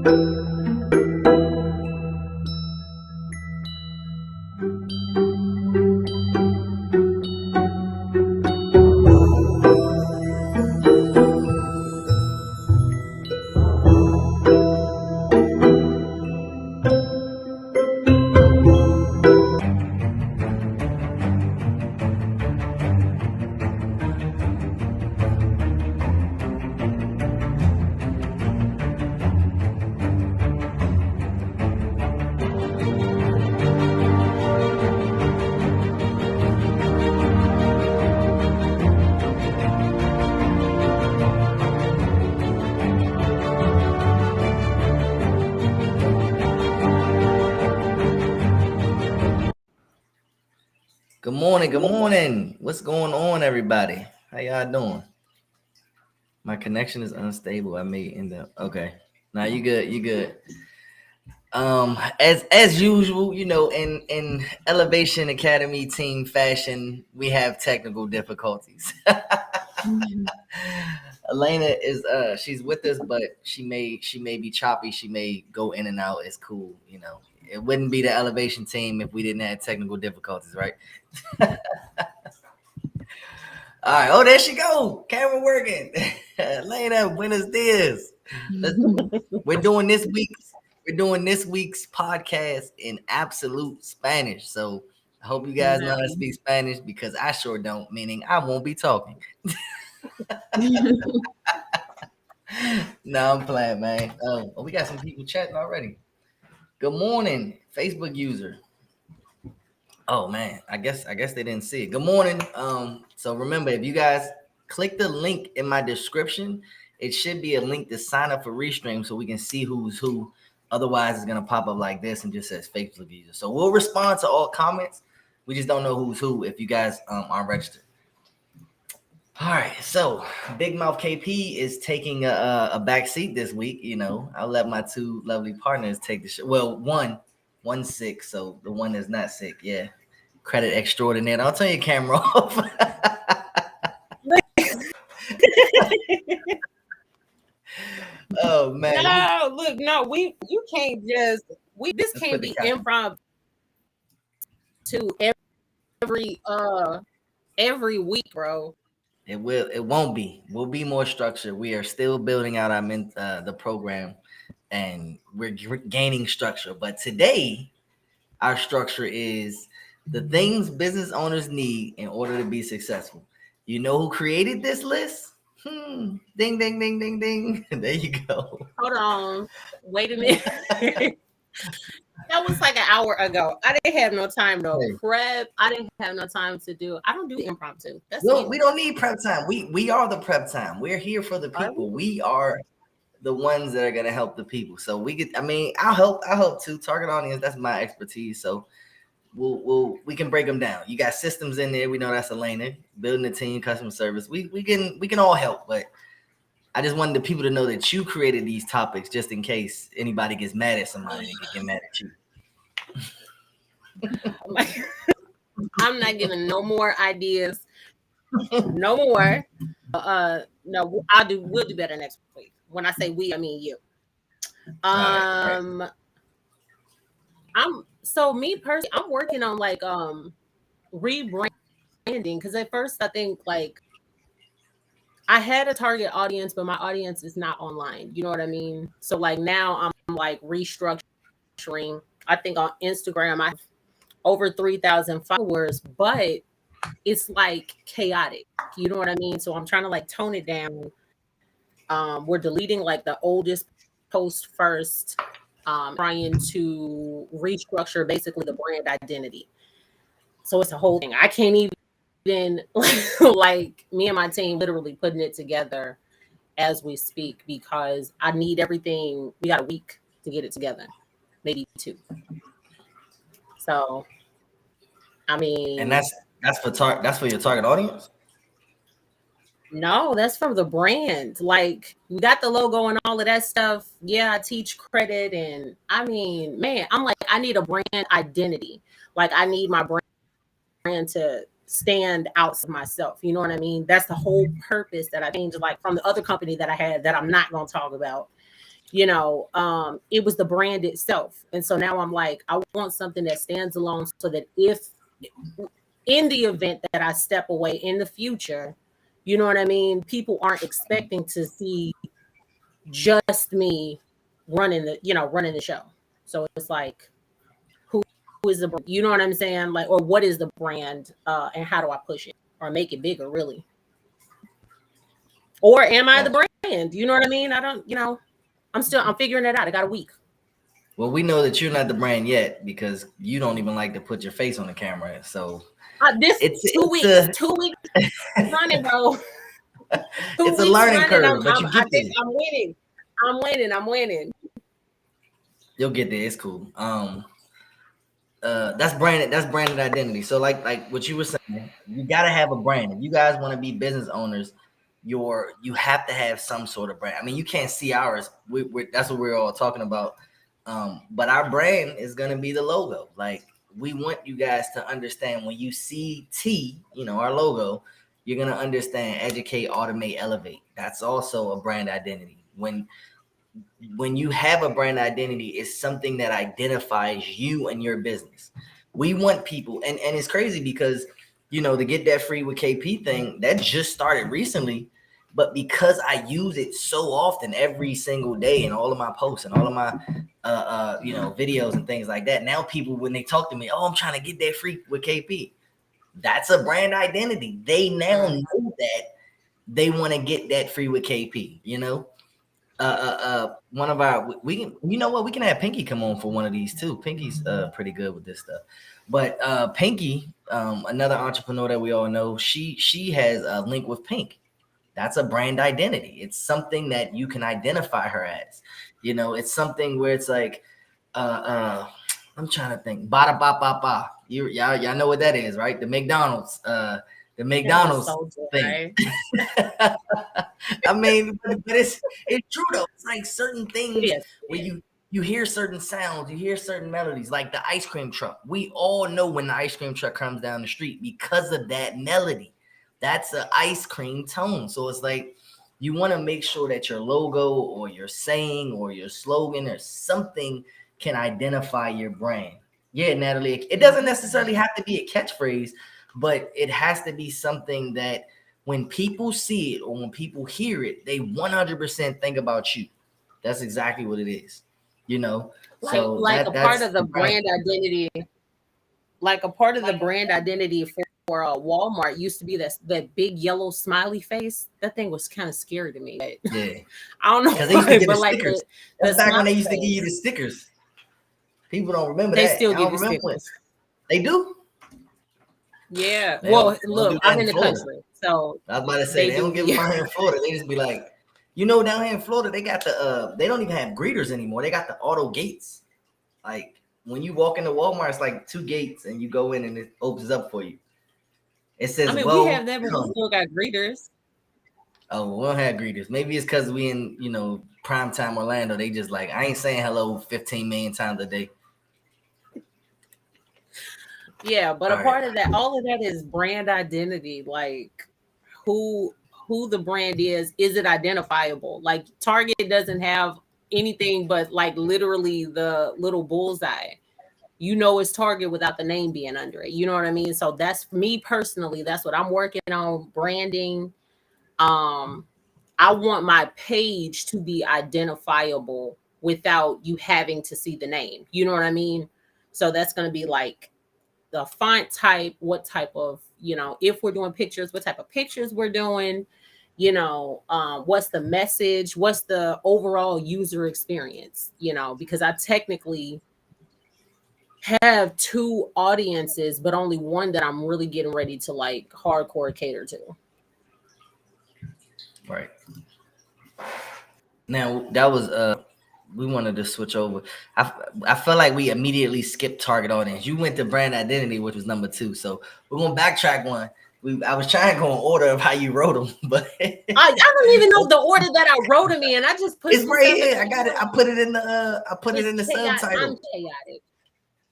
Good morning. Good morning. What's going on, everybody? How y'all doing? My connection is unstable. I may end up okay. Now you good. You good. As usual, in Elevation Academy team fashion, we have technical difficulties. Elena is she's with us, but she may be choppy. She may go in and out. It's cool. It wouldn't be the Elevation team if we didn't have technical difficulties, right? All right. Oh, there she go. Camera working. Elena, buenos dias. We're doing this week's podcast in absolute Spanish. So I hope you guys know how to speak Spanish because I sure don't, meaning I won't be talking. No, I'm playing, man. Oh, we got some people chatting already. Good morning, Facebook user. Oh man, I guess they didn't see it. Good morning. So remember, if you guys click the link in my description, it should be a link to sign up for Restream so we can see who's who. Otherwise, it's gonna pop up like this and just says Facebook user. So we'll respond to all comments. We just don't know who's who if you guys aren't registered. All right, so Big Mouth KP is taking a back seat this week. I'll let my two lovely partners take the show. Well, one sick, so the one that's not sick, yeah. Credit extraordinaire. I'll turn your camera off. Oh man. No, look, no, you can't just this can't be improv to every week, bro. It won't be. We'll be more structured. We are still building out the program and we're gaining structure. But today, our structure is the things business owners need in order to be successful. You know who created this list? Ding, ding, ding, ding, ding. There you go. Hold on. Wait a minute. That was like an hour ago. I didn't have no time to prep. I didn't have no time to do. I don't do impromptu. We don't need prep time. We are the prep time. We're here for the people. We are the ones that are gonna help the people. So I'll help too. Target audience, that's my expertise. So we can break them down. You got systems in there. We know that's Elena. Building a team, customer service. We can all help, but I just wanted the people to know that you created these topics just in case anybody gets mad at somebody, they can get mad at you. I'm not giving no more ideas. No more. No, we'll do better next week. When I say we, I mean you. Right. Me personally, I'm working on like rebranding because at first I think like I had a target audience, but my audience is not online. You know what I mean? So like now I'm like restructuring. I think on Instagram I have over 3,000 followers, but it's like chaotic. You know what I mean? So I'm trying to like tone it down. We're deleting like the oldest post first, trying to restructure basically the brand identity. So it's a whole thing. I can't even like me and my team literally putting it together as we speak because I need everything. We got a week to get it together, maybe 2. So, I mean, and that's for your target audience. No, that's from the brand. Like we got the logo and all of that stuff. Yeah, I teach credit, and I mean, man, I'm like, I need a brand identity. Like I need my brand to stand out of myself. You know what I mean? That's the whole purpose that I changed, like from the other company that I had that I'm not going to talk about. It was the brand itself. And so now I'm like, I want something that stands alone so that if in the event that I step away in the future, you know what I mean? People aren't expecting to see just me running the show. So it's like, who is the, you know what I'm saying? Like, or what is the brand, and how do I push it or make it bigger, really? Or am I the Gotcha. brand? You know what I mean? I don't, I'm figuring it out. I got a week. Well, we know that you're not the brand yet because you don't even like to put your face on the camera. So This it's two it's weeks, a 2 weeks running, bro. two it's a weeks learning running. curve, but you I get think there. I'm winning. I'm winning. You'll get there. It's cool. That's branded identity. So like what you were saying, you gotta have a brand. If you guys want to be business owners, you have to have some sort of brand. I mean, you can't see ours. That's what we're all talking about. But our brand is gonna be the logo. Like we want you guys to understand when you see T, our logo, you're gonna understand educate, automate, elevate. That's also a brand identity. When you have a brand identity, it's something that identifies you and your business. We want people, and it's crazy because the get that free with KP thing that just started recently, but because I use it so often every single day in all of my posts and all of my videos and things like that, now people when they talk to me, oh, I'm trying to get that free with KP. That's a brand identity. They now know that they want to get that free with KP, one of our we can we can have Pinky come on for one of these too. Pinky's pretty good with this stuff. But Pinky, another entrepreneur that we all know, she has a link with Pink. That's a brand identity. It's something that you can identify her as. It's something where it's like I'm trying to think. Bada ba ba ba. Y'all know what that is, right? The McDonald's thing. Right? I mean, but it's true though. It's like certain things Yes. where you hear certain sounds, you hear certain melodies, like the ice cream truck. We all know when the ice cream truck comes down the street because of that melody. That's an ice cream tone. So it's like you want to make sure that your logo or your saying or your slogan or something can identify your brand. Yeah, Natalie, it doesn't necessarily have to be a catchphrase, but it has to be something that when people see it or when people hear it, they 100% think about you. That's exactly what it is, So Like a part that's of the brand identity, like a part of the brand identity for Walmart used to be that big yellow smiley face. That thing was kind of scary to me. But yeah, I don't know because they used to why, give the but like stickers. the That's back when they smiley used to give you the face, stickers. People don't remember they that. still I give don't you remember when stickers. they do. Yeah. They Well, don't look, do that I'm in in the Florida. country, so I was about to say they they don't do give them be. out here in Florida. They just be like, down here in Florida, they got the they don't even have greeters anymore. They got the auto gates. Like when you walk into Walmart, it's like two gates, and you go in and it opens up for you. It I says mean, we have that, but we welcome. still got greeters. Oh, we don't have greeters. Maybe it's because we in prime time Orlando. They just like I ain't saying hello 15 million times a day. Yeah, but a All right. part of that, all of that is brand identity. Like who who the brand is it identifiable? Like Target doesn't have anything but like literally the little bullseye. You know it's Target without the name being under it. You know what I mean? So that's me personally, that's what I'm working on, branding. Um I want my page to be identifiable without you having to see the name. You know what I mean? So that's going to be like the font type, what type of, if we're doing pictures, what type of pictures we're doing, what's the message, what's the overall user experience, because I technically have two audiences, but only one that I'm really getting ready to like hardcore cater to. Right. Now that was we wanted to switch over. I felt like we immediately skipped target audience. You went to brand identity, which was number 2. So we're gonna backtrack one. I was trying to go in order of how you wrote them, but I don't even know the order that I wrote them in. I just put it's some right stuff here. in. I got it. I put it in the Chaotic. I'm subtitle. chaotic.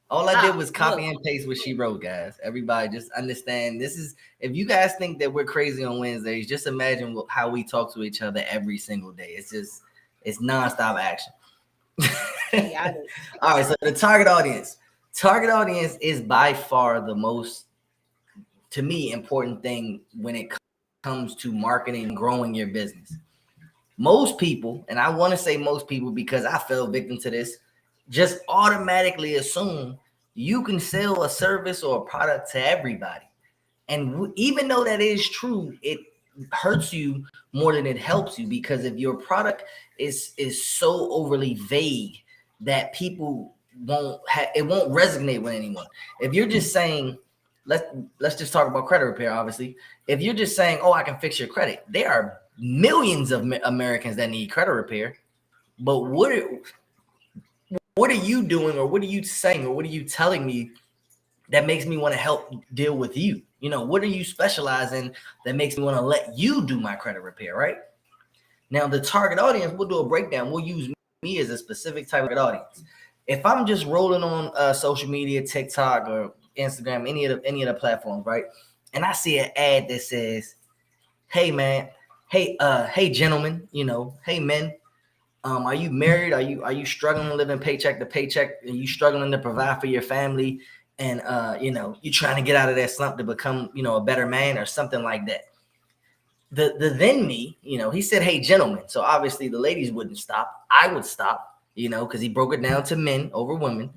All I did was Look, copy and paste what she wrote, guys. Everybody just understand this is if you guys think that we're crazy on Wednesdays, just imagine how we talk to each other every single day. It's nonstop action. Got it. All right, so the target audience. Target audience is by far the most, to me, important thing when it comes to marketing and growing your business. Most people, and I want to say most people because I fell victim to this, just automatically assume you can sell a service or a product to everybody. And even though that is true, it hurts you more than it helps you, because if your product is so overly vague that people it won't resonate with anyone. If you're just saying, let's just talk about credit repair, obviously. If you're just saying, oh, I can fix your credit, there are millions of Americans that need credit repair. But what are you doing, or what are you saying, or what are you telling me that makes me want to help deal with you? You know, what are you specialize in that makes me want to let you do my credit repair, right? Now, the target audience, we'll do a breakdown. We'll use me as a specific type of audience. If I'm just rolling on social media, TikTok or Instagram, any of the platforms, right? And I see an ad that says, hey man, hey gentlemen, you know, hey men, are you married? Are you struggling living paycheck to paycheck? Are you struggling to provide for your family? And you know, you're trying to get out of that slump to become, you know, a better man or something like that. The then me, you know, he said, hey gentlemen. So obviously the ladies wouldn't stop. I would stop, you know, because he broke it down to men over women.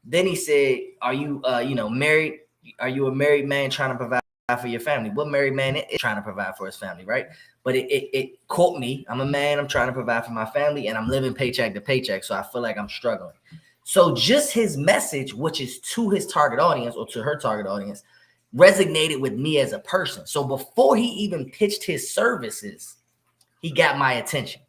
Then he said, are you you know, married? Are you a married man trying to provide for your family? What married man is trying to provide for his family, right? But it caught me. I'm a man. I'm trying to provide for my family, and I'm living paycheck to paycheck. So I feel like I'm struggling. So just his message, which is to his target audience or to her target audience, resonated with me as a person. So before he even pitched his services, he got my attention.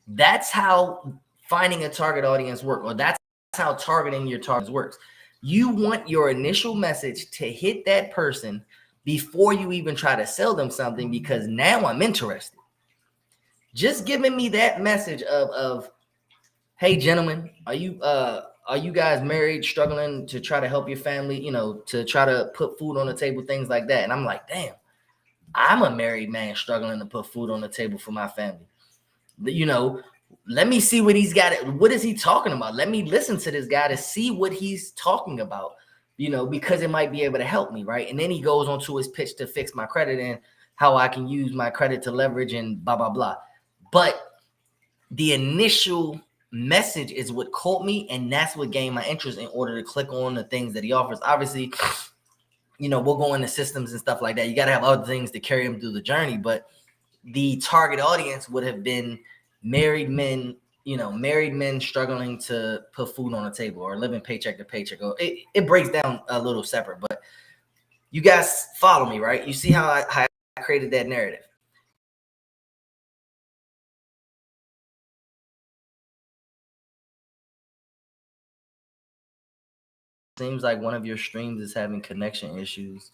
That's how finding a target audience works, or that's how targeting your targets works. You want your initial message to hit that person before you even try to sell them something, because now I'm interested. Just giving me that message of hey gentlemen, are you guys married, struggling to try to help your family, you know, to try to put food on the table, things like that. And I'm like, damn, I'm a married man struggling to put food on the table for my family. You know, let me see what he's got. What is he talking about? Let me listen to this guy to see what he's talking about, you know, because it might be able to help me, right? And then he goes on to his pitch to fix my credit and how I can use my credit to leverage and blah, blah, blah. But the initial message is what caught me, and that's what gained my interest in order to click on the things that he offers. Obviously, you know, we'll go into systems and stuff like that. You got to have other things to carry him through the journey, but the target audience would have been married men, you know, married men struggling to put food on the table or living paycheck to paycheck. Or it breaks down a little separate, but you guys follow me, right? You see how I created that narrative. Seems like one of your streams is having connection issues.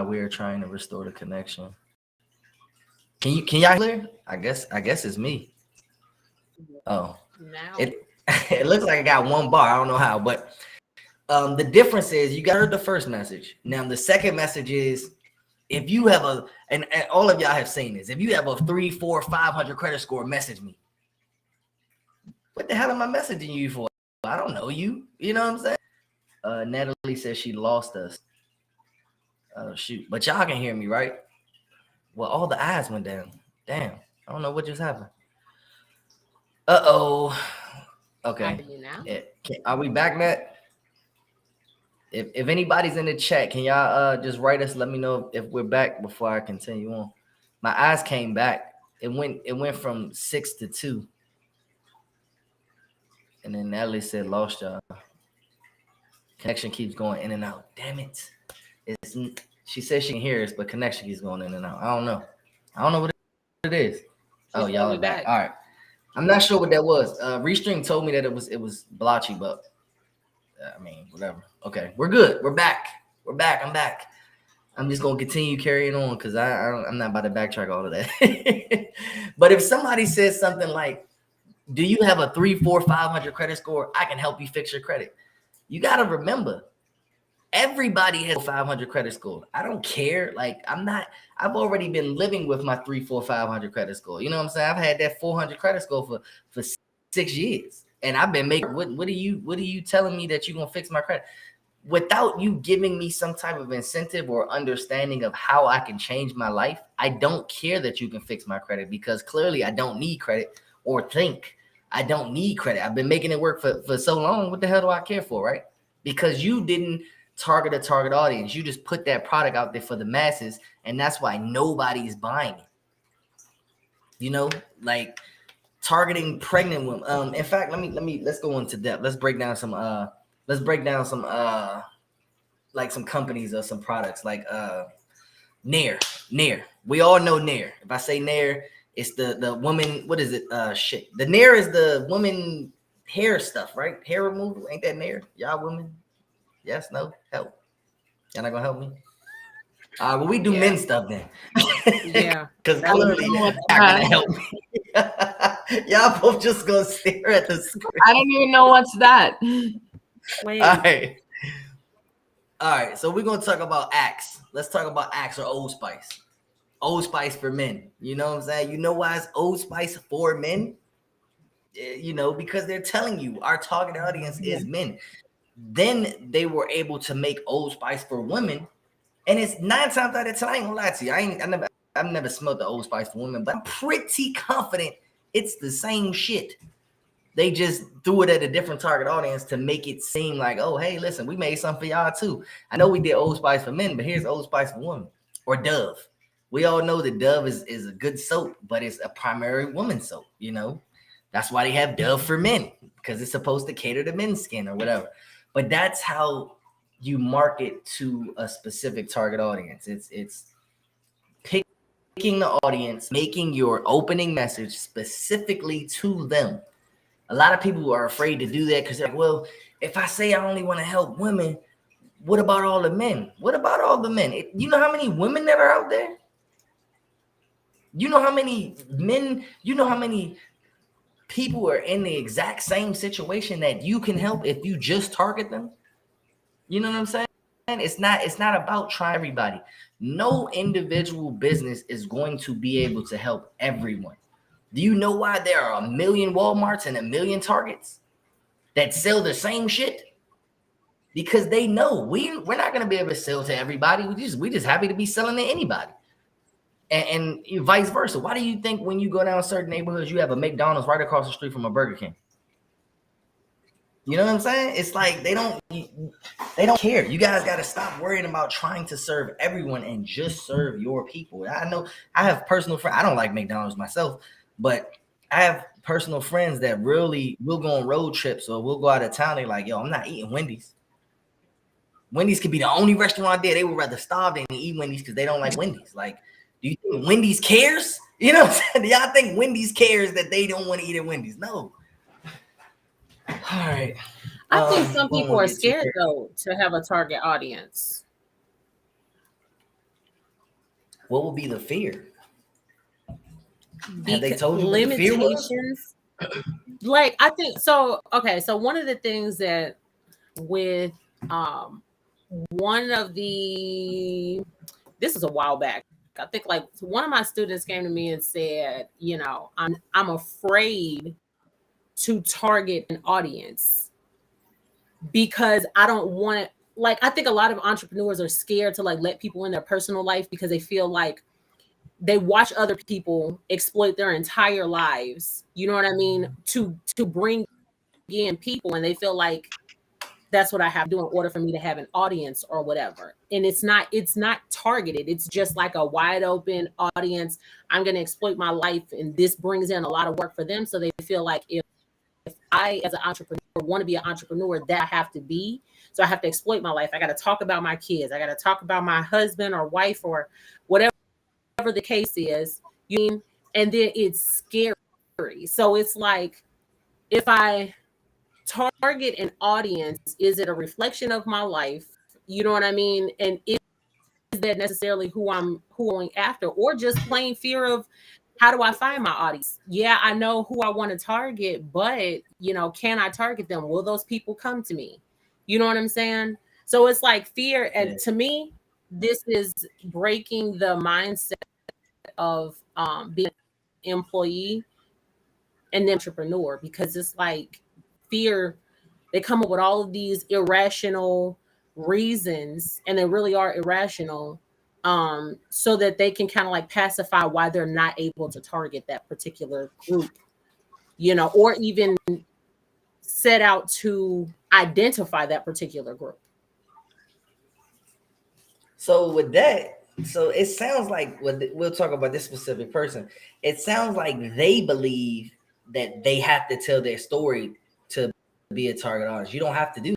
We are trying to restore the connection. Can y'all hear? I guess it's me. Oh, Now it looks like I got one bar. I don't know how, but the difference is you got the first message. Now the second message is, if you have and all of y'all have seen this, if you have a 300, 400, 500 credit score, message me. What the hell am I messaging you for? I don't know you. You know what I'm saying? Natalie says she lost us. Oh shoot! But y'all can hear me, right? Well, all the eyes went down. Damn! I don't know what just happened. Uh-oh. Okay. Are we back, Matt? If anybody's in the chat, can y'all just write us? Let me know if we're back before I continue on. My eyes came back. It went from 6 to 2. And then Natalie said lost y'all. Connection keeps going in and out. Damn it. She says she can hear us, but connection keeps going in and out. I don't know what it is. Oh, y'all are back. All right. I'm not sure what that was. Restream told me that it was blotchy, but I mean, whatever. Okay, we're good. We're back. I'm back. I'm just gonna continue carrying on because I'm not about to backtrack all of that. But if somebody says something like, "Do you have a 300, 400, 500 credit score? I can help you fix your credit." You got to remember, Everybody has 500 credit score. I don't care. Like, I've already been living with my 3, 4, 500 credit score. You know what I'm saying? I've had that 400 credit score for 6 years. And I've been making, what are you telling me that you're going to fix my credit? Without you giving me some type of incentive or understanding of how I can change my life, I don't care that you can fix my credit, because clearly I don't need credit, or think I don't need credit. I've been making it work for so long. What the hell do I care for, right? Because you didn't target a target audience. You just put that product out there for the masses, and that's why nobody's buying it. You know, like targeting pregnant women. In fact, let's go into depth. Let's break down some like some companies or some products, like Nair. We all know Nair. If I say Nair, it's the woman, what is it? The Nair is the woman hair stuff, right? Hair removal. Ain't that Nair? Y'all women? Yes, no, help. Y'all not gonna help me? Well, we do men stuff then. Yeah. Because clearly you're not gonna help me. Y'all both just gonna stare at the screen. I don't even know what's that. Wait. All right. So we're gonna talk about Axe. Let's talk about Axe or Old Spice. Old Spice for men. You know what I'm saying? You know why it's Old Spice for men? You know, because they're telling you our target audience is men. Then they were able to make Old Spice for women, and it's 9 times out of 10. I ain't gonna lie to you. I've never smelled the Old Spice for women, but I'm pretty confident it's the same shit. They just threw it at a different target audience to make it seem like, oh, hey, listen, we made something for y'all too. I know we did Old Spice for men, but here's Old Spice for women. Or Dove. We all know that Dove is a good soap, but it's a primary woman soap, you know. That's why they have Dove for men, because it's supposed to cater to men's skin or whatever. But that's how you market to a specific target audience. It's picking the audience, making your opening message specifically to them. A lot of people are afraid to do that because they're like, well, if I say I only want to help women, what about all the men? What about all the men? You know how many women that are out there? You know how many men, you know how many people are in the exact same situation that you can help if you just target them? You know what I'm saying? It's not about trying everybody. No individual business is going to be able to help everyone. Do you know why there are 1 million Walmarts and 1 million Targets that sell the same shit? Because they know we're not going to be able to sell to everybody. We just happy to be selling to anybody. And vice versa. Why do you think when you go down certain neighborhoods, you have a McDonald's right across the street from a Burger King? You know what I'm saying? It's like they don't care. You guys got to stop worrying about trying to serve everyone and just serve your people. I know I have personal friends. I don't like McDonald's myself, but I have personal friends that really will go on road trips or we'll go out of town. They're like, yo, I'm not eating Wendy's. Wendy's could be the only restaurant there. They would rather starve than eat Wendy's because they don't like Wendy's. Like, do you think Wendy's cares? You know what I'm saying? Do y'all think Wendy's cares that they don't want to eat at Wendy's? No. All right. I think some people are scared though to have a target audience. What would be the fear? Have they told you what the fear limitations? Like, I think so. Okay, so one of the things that with one of the this is a while back. I think like one of my students came to me and said, you know, I'm afraid to target an audience because I don't want it. Like, I think a lot of entrepreneurs are scared to like let people in their personal life because they feel like they watch other people exploit their entire lives. You know what I mean? To bring in people, and they feel like that's what I have to do in order for me to have an audience or whatever. And it's not targeted. It's just like a wide open audience. I'm going to exploit my life, and this brings in a lot of work for them. So they feel like if I, as an entrepreneur, want to be an entrepreneur, that I have to be. So I have to exploit my life. I got to talk about my kids. I got to talk about my husband or wife or whatever the case is. And then it's scary. So it's like, if I target an audience, is it a reflection of my life? You know what I mean? And is that necessarily who I'm going after, or just plain fear of how do I find my audience? Yeah, I know who I want to target, but you know, can I target them? Will those people come to me? You know what I'm saying? So it's like fear. And to me, this is breaking the mindset of being an employee and then entrepreneur, because it's like fear, they come up with all of these irrational reasons, and they really are irrational, so that they can kind of like pacify why they're not able to target that particular group, or even set out to identify that particular group. So with that, so it sounds like we'll talk about this specific person. It sounds like they believe that they have to tell their story to be a target audience. You don't have to do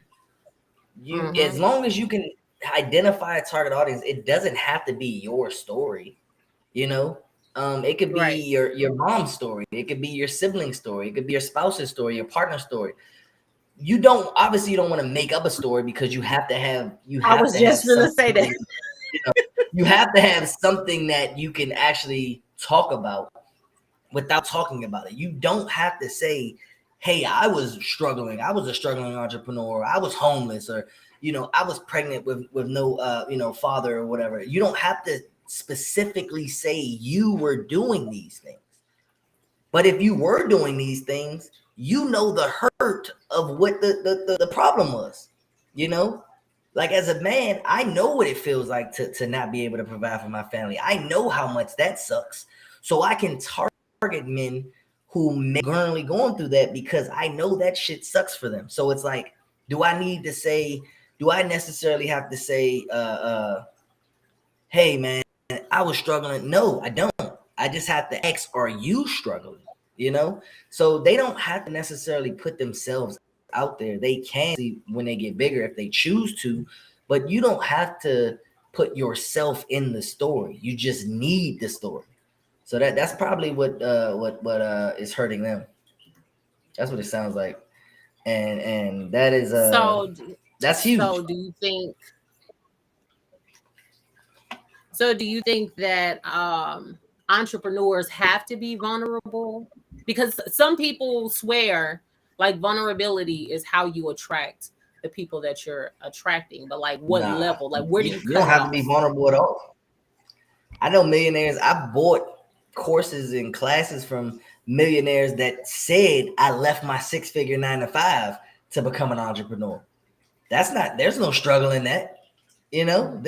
you as long as you can identify a target audience. It doesn't have to be your story. It could be Right. your mom's story. It could be your sibling story. It could be your spouse's story, your partner's story. You don't want to make up a story, because you have to have I was just gonna say that. You have to have something that you can actually talk about without talking about it. You don't have to say, hey, I was struggling. I was a struggling entrepreneur. I was homeless, or, I was pregnant with no, father or whatever. You don't have to specifically say you were doing these things. But if you were doing these things, the hurt of what the problem was, Like, as a man, I know what it feels like to not be able to provide for my family. I know how much that sucks. So I can target men who may be currently going through that, because I know that shit sucks for them. So it's like, do I necessarily have to say, hey man, I was struggling? No, I don't. I just have to ask, are you struggling? So they don't have to necessarily put themselves out there. They can see when they get bigger if they choose to, but you don't have to put yourself in the story. You just need the story. So that's probably what is hurting them. That's what it sounds like. And that is that's huge. So do you think that entrepreneurs have to be vulnerable? Because some people swear like vulnerability is how you attract the people that you're attracting, but like what level? Like where do you don't have to be vulnerable at all. I know millionaires. I bought courses and classes from millionaires that said I left my 6-figure 9-to-5 to become an entrepreneur. There's no struggle in that. You don't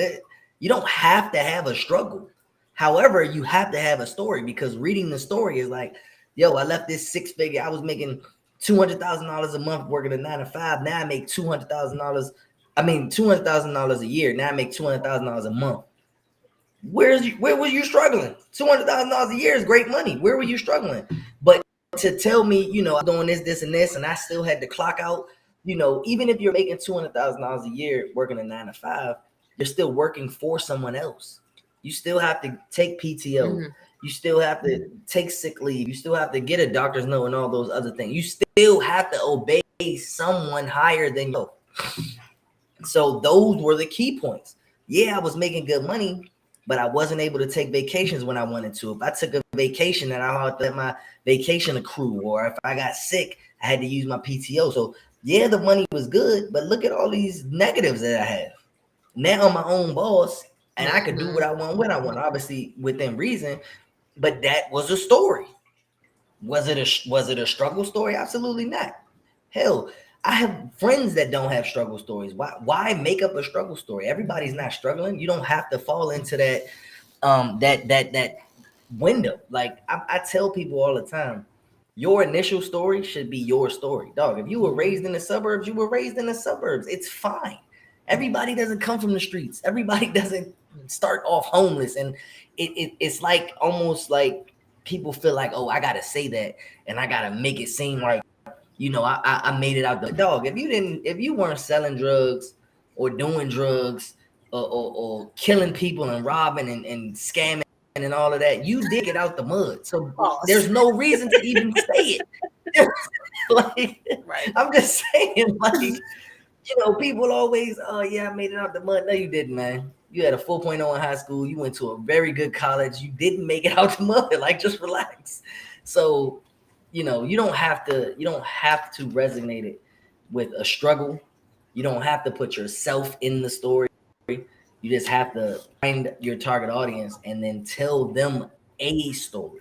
have to have a struggle. However, you have to have a story, because reading the story is like, yo, I left this 6-figure. I was making $200,000 a month working a 9-to-5. Now I make $200,000. I mean, $200,000 a year. Now I make $200,000 a month. Where was you struggling? $200,000 a year is great money. Where were you struggling? But to tell me, I'm doing this, and this, and I still had to clock out. Even if you're making $200,000 a year working a 9-to-5, you're still working for someone else. You still have to take PTO. You still have to take sick leave. You still have to get a doctor's note and all those other things. You still have to obey someone higher than you. So those were the key points. Yeah, I was making good money, but I wasn't able to take vacations when I wanted to. If I took a vacation, and I had to let my vacation accrue, or if I got sick, I had to use my PTO. So yeah, the money was good, but look at all these negatives that I have. Now I'm my own boss, and I could do what I want when I want, obviously within reason. But that was a story. Was it a struggle story? Absolutely not. Hell, I have friends that don't have struggle stories. Why make up a struggle story? Everybody's not struggling. You don't have to fall into that that window. Like I tell people all the time, your initial story should be your story. Dog, if you were raised in the suburbs, you were raised in the suburbs. It's fine. Everybody doesn't come from the streets. Everybody doesn't start off homeless. And it's like almost like people feel like, oh, I gotta say that, and I gotta make it seem like, I made it out the dog. If you weren't selling drugs or doing drugs or killing people and robbing and scamming and all of that, you did get out the mud. So there's no reason to even say it. Like, right. I'm just saying, like, people always, oh yeah, I made it out the mud. No, you didn't, man. You had a 4.0 in high school. You went to a very good college. You didn't make it out the mud. Like, just relax. So, you don't have to resonate it with a struggle. You don't have to put yourself in the story. You just have to find your target audience and then tell them a story.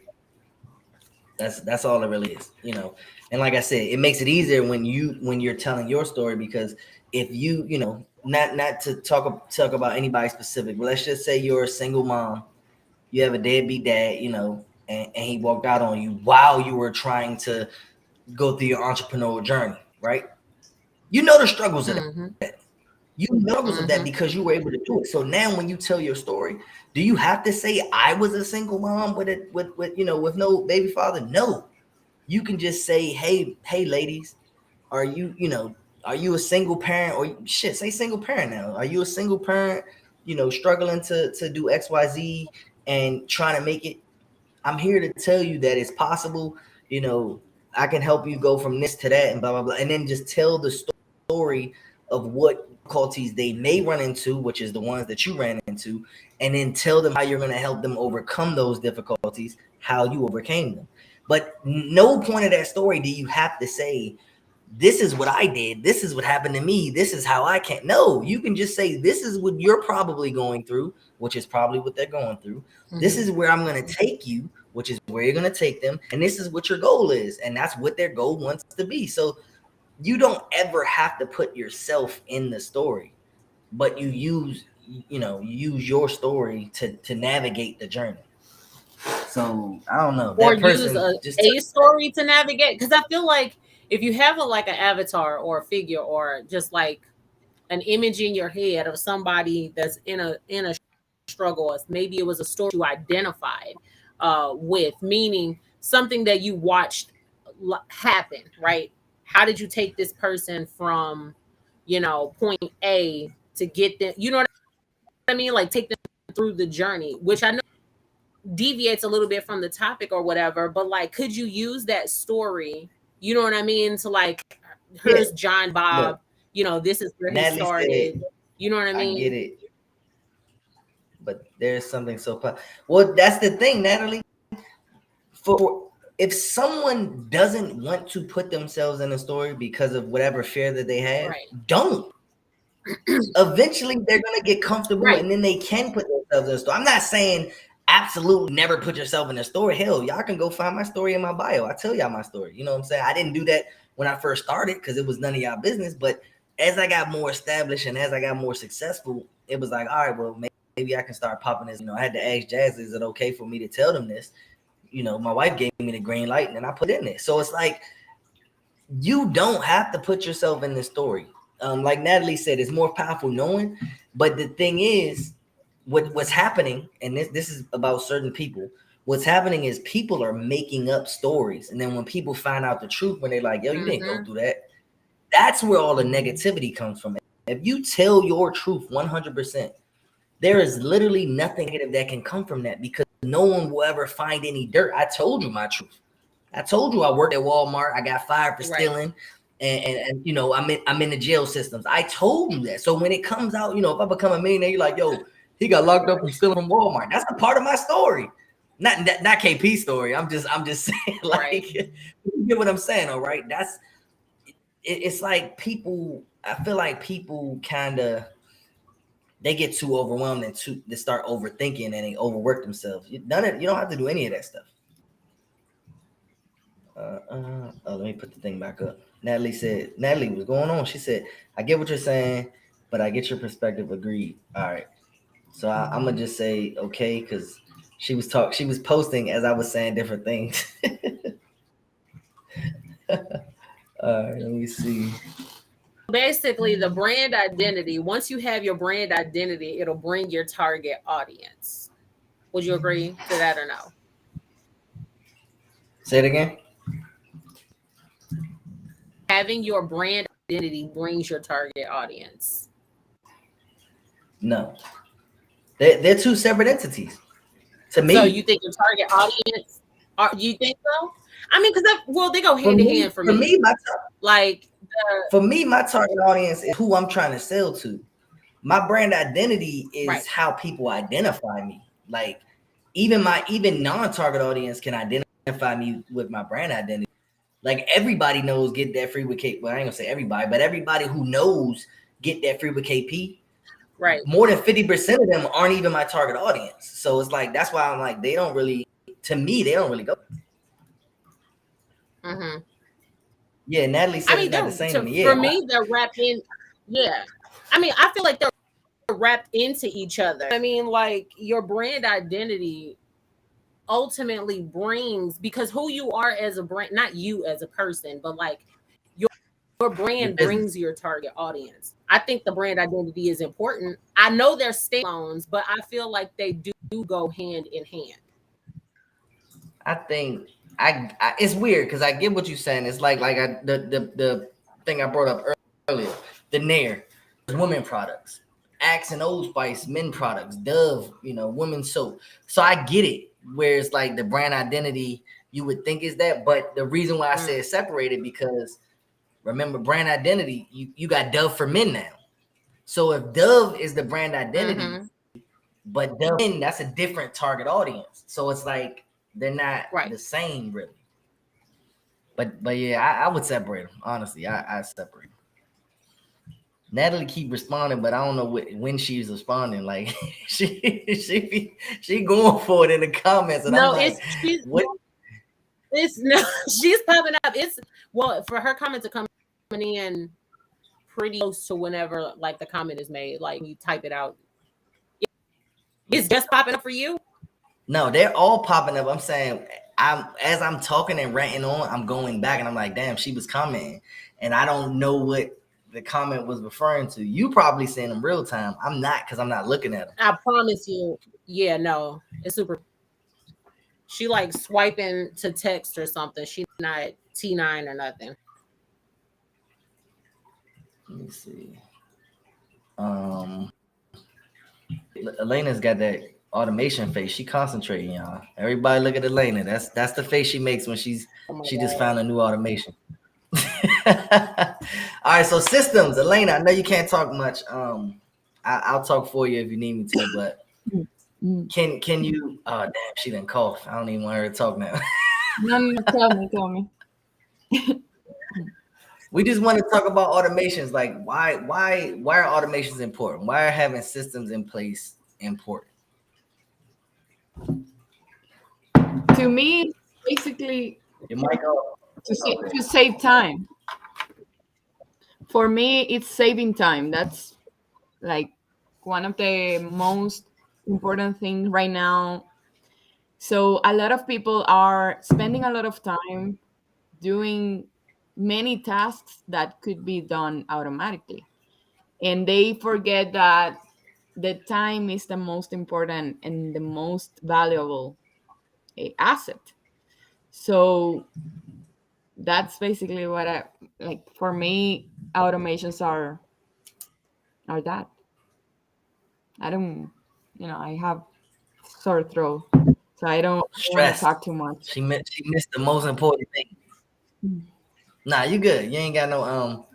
That's all it really is, you know. And like I said, it makes it easier when you're telling your story, because if you know, not to talk about anybody specific, but let's just say you're a single mom, you have a deadbeat dad, you know, and he walked out on you while you were trying to go through your entrepreneurial journey, right? You know the struggles of that. You know the struggles of that because you were able to do it. So now when you tell your story, do you have to say I was a single mom with you know, with no baby father? No. You can just say, hey ladies, are you a single parent? Or shit, say single parent now. Are you a single parent, you know, struggling to do XYZ and trying to make it? I'm here to tell you that it's possible. You know, I can help you go from this to that and blah blah blah, and then just tell the story of what difficulties they may run into, which is the ones that you ran into, and then tell them how you're going to help them overcome those difficulties, how you overcame them. But no point of that story do you have to say, this is what I did, this is what happened to me, this is how I can't. No, you can just say, this is what you're probably going through, which is probably what they're going through. This is where I'm going to take you, which is where you're going to take them. And this is what your goal is. And that's what their goal wants to be. So you don't ever have to put yourself in the story, but you use your story to navigate the journey. So I don't know. Or use a story to navigate. Because I feel like if you have like an avatar or a figure or just like an image in your head of somebody that's in a struggle, maybe it was a story you identified with, meaning something that you watched happen, right? How did you take this person from, you know, point A to get them, you know what I mean? Like take them through the journey, which I know deviates a little bit from the topic or whatever, but like, could you use that story, you know what I mean? To like, here's John Bob, look, you know, this is where he started, you know what I mean? I get it. But there's something so, well, that's the thing, Natalie. For if someone doesn't want to put themselves in a story because of whatever fear that they have, don't. Eventually, they're gonna get comfortable, and then they can put themselves in a story. I'm not saying absolutely never put yourself in a story. Hell, y'all can go find my story in my bio. I tell y'all my story. You know what I'm saying? I didn't do that when I first started because it was none of y'all business. But as I got more established and as I got more successful, it was like, all right, well, maybe I can start popping this. You know, I had to ask Jazz, is it okay for me to tell them this? You know, my wife gave me the green light, and then I put it in there. So it's like, you don't have to put yourself in the story. Like Natalie said, it's more powerful knowing. But the thing is, what's happening, and this is about certain people, what's happening is people are making up stories. And then when people find out the truth, when they're like, yo, you didn't go through that, that's where all the negativity comes from. If you tell your truth 100%, there is literally nothing negative that can come from that, because no one will ever find any dirt. I told you my truth. I told you I worked at Walmart. I got fired for stealing. And you know, I'm in the jail systems. I told you that. So when it comes out, you know, if I become a millionaire, you're like, yo, he got locked up for stealing from Walmart. That's a part of my story. Not KP story. I'm just saying, like, you get what I'm saying, all right? That's it's like people, I feel like people kind of, they get too overwhelmed and they start overthinking and they overwork themselves. You don't have to do any of that stuff. Let me put the thing back up. Natalie said, Natalie, what's going on? She said, I get what you're saying, but I get your perspective. Agreed. All right. So I'm gonna just say okay, because she was posting as I was saying different things. All right, let me see. Basically, the brand identity, once you have your brand identity, it'll bring your target audience. Would you agree to that or no? Say it again. Having your brand identity brings your target audience. No. They're two separate entities. To me. So you think your target audience, you think so? I mean, because they go hand in hand for me. For me, my target audience is who I'm trying to sell to. My brand identity is how people identify me. Like even non-target audience can identify me with my brand identity. Like everybody knows Get That Free with Kate. Well, I ain't gonna say everybody, but everybody who knows get that free with KP, right. more than 50% of them aren't even my target audience. So it's like, that's why I'm like, they don't really go. Mm-hmm. Yeah, Natalie said I mean, it's not the same to me. for Yeah, me, they're wrapped in. Yeah, I mean, I feel like they're wrapped into each other. I mean, like your brand identity ultimately brings, because who you are as a brand, not you as a person, but like your your brand business. brings your target audience. I think the brand identity is important. I know they're standalones, but I feel like they do go hand in hand. I think I it's weird because I get what you're saying. It's like the thing I brought up earlier, the Nair, women products, Axe and Old Spice, men products, Dove, women's soap. So I get it. Where it's like the brand identity, you would think is that, but the reason why I say it's separated because remember brand identity, you got Dove for men now. So if Dove is the brand identity, Mm-hmm. but Dove men, that's a different target audience. So it's like they're not Right. the same really. But yeah, I would separate them. Honestly, I separate them. Natalie keep responding, but I don't know when she's responding. Like she going for it in the comments, and I'm No, like, what? it's no, she's popping up. It's well for her comment to come in pretty close to whenever like the comment is made. Like you type it out, it's just popping up for you. No, they're all popping up. I'm saying as I'm talking and ranting on, I'm going back and I'm like, damn, she was commenting, and I don't know what the comment was referring to. You probably seeing them real time. I'm not because I'm not looking at them. I promise you. Yeah, no, it's super. She like swiping to text or something. She not T9 or nothing. Let me see. Um, Elena's got that automation face. She concentrating, y'all. Everybody look at Elena. That's the face she makes when she just found a new automation. All right, so systems, Elena. I know you can't talk much. I'll talk for you if you need me to, but can you? Oh damn, she didn't cough. I don't even want her to talk now. No, tell me. We just want to talk about automations. Like why are automations important? Why are having systems in place important? To me, basically Your mic off. to save time. For me, it's saving time. That's like one of the most important things right now. So a lot of people are spending a lot of time doing many tasks that could be done automatically. And they forget that the time is the most important and the most valuable asset. So that's basically what I like. For me, automations are that. I don't, I have sore throat, so I don't want to Stressed. talk too much. She missed the most important thing. Nah, you good. You ain't got no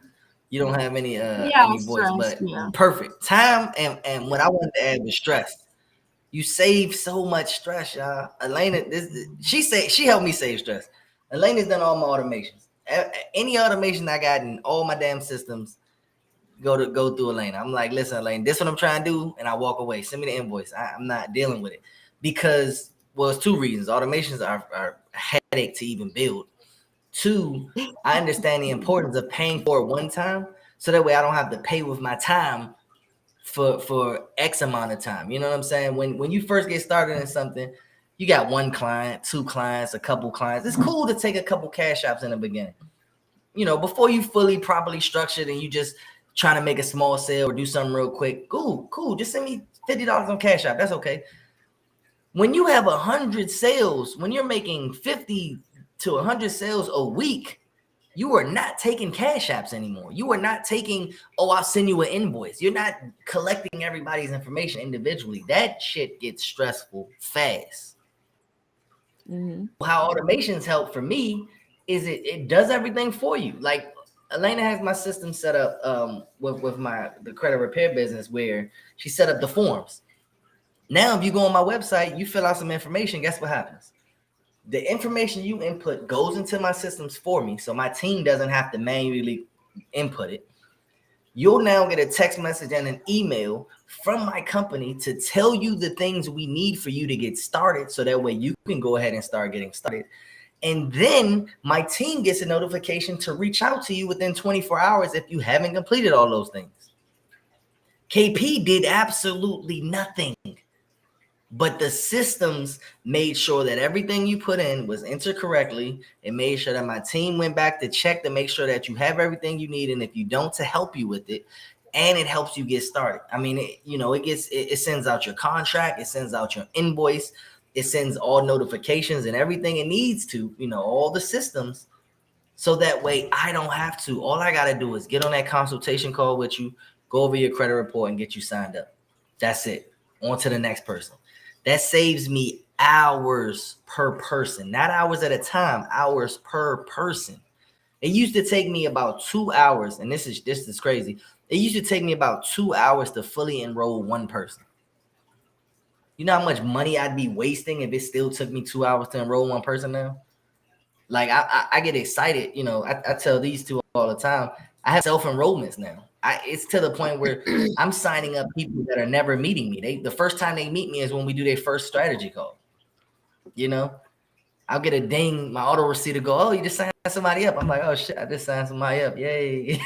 you don't have Yeah, any voice, stress. but Yeah. perfect. Time and what I wanted to add was stress. You save so much stress, y'all. Elena, she helped me save stress. Elena's done all my automations. Any automation I got in all my damn systems go through Elena. I'm like, listen, Elena, this is what I'm trying to do, and I walk away. Send me the invoice. I'm not dealing with it because it's two reasons. Automations are a headache to even build. Two, I understand the importance of paying for it one time, so that way I don't have to pay with my time for X amount of time. You know what I'm saying? When you first get started in something, you got one client, two clients, a couple clients. It's cool to take a couple cash apps in the beginning. Before you fully properly structured and you just trying to make a small sale or do something real quick. Cool. Just send me $50 on Cash App. That's okay. When you have 100 sales, when you're making 50 to 100 sales a week, you are not taking cash apps anymore. You are not taking, I'll send you an invoice. You're not collecting everybody's information individually. That shit gets stressful fast. Mm-hmm. How automations help for me is it does everything for you. Like Elena has my system set up with the credit repair business where she set up the forms. Now, if you go on my website, you fill out some information, guess what happens? The information you input goes into my systems for me, so my team doesn't have to manually input it. you'll now get a text message and an email from my company to tell you the things we need for you to get started, so that way you can go ahead and start getting started. And then my team gets a notification to reach out to you within 24 hours if you haven't completed all those things. KP did absolutely nothing, but the systems made sure that everything you put in was entered correctly. It made sure that my team went back to check to make sure that you have everything you need, and if you don't, to help you with it. And it helps you get started. I mean, it sends out your contract, it sends out your invoice, it sends all notifications and everything it needs to, all the systems. So that way I don't have to. All I got to do is get on that consultation call with you, go over your credit report, and get you signed up. That's it. On to the next person. That saves me hours per person, not hours at a time, hours per person. It used to take me about 2 hours, and this is crazy. It used to take me about 2 hours to fully enroll one person. You know how much money I'd be wasting if it still took me 2 hours to enroll one person now? Like I get excited, I tell these two all the time. I have self-enrollments now. It's to the point where I'm signing up people that are never meeting me. The first time they meet me is when we do their first strategy call. I'll get a ding, my auto receipt go, oh, you just signed somebody up. I'm like, oh shit, I just signed somebody up. Yay.